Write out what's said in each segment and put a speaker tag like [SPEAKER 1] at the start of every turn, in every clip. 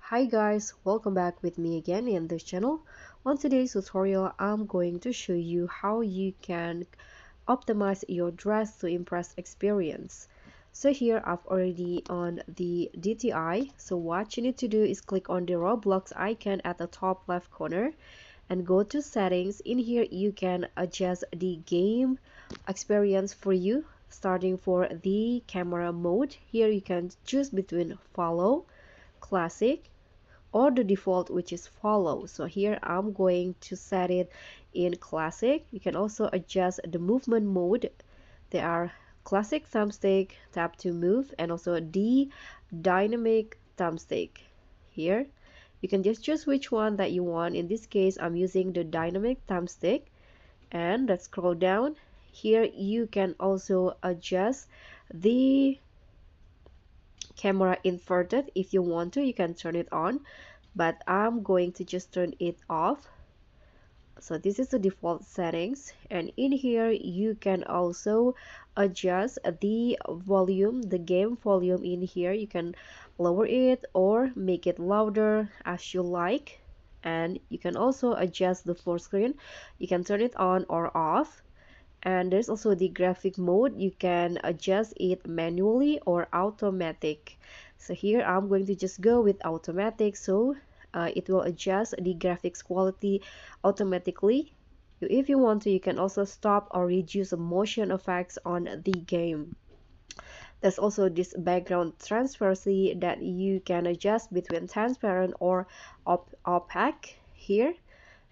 [SPEAKER 1] Hi guys, welcome back with me again in this channel. On today's tutorial, I'm going to show you how you can optimize your dress to impress experience. So here I've already on the DTI. So what you need to do is click on the Roblox icon at the top left corner and go to settings. In here you can adjust the game experience for you, starting for the camera mode. Here you can choose between follow, classic, or the default, which is follow. So here I'm going to set it in classic. You can also adjust the movement mode. There are classic thumbstick, tap to move, and also the dynamic thumbstick. Here you can just choose which one that you want. In this case I'm using the dynamic thumbstick, and let's scroll down. Here you can also adjust the camera inverted. If you want to, you can turn it on, but I'm going to just turn it off. So this is the default settings, and in here you can also adjust the volume, the game volume. In here you can lower it or make it louder as you like, and you can also adjust the full screen. You can turn it on or off. And there's also the graphic mode. You can adjust it manually or automatic. So here I'm going to just go with automatic, so it will adjust the graphics quality automatically. If you want to, you can also stop or reduce the motion effects on the game. There's also this background transparency that you can adjust between transparent or opaque here.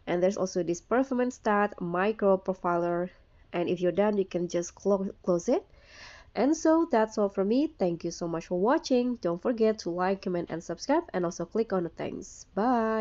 [SPEAKER 1] And there's also this performance stat micro profiler, and if you're done you can just close it. And so that's all from me. Thank you so much for watching. Don't forget to like, comment, and subscribe, and also click on the thanks. Bye.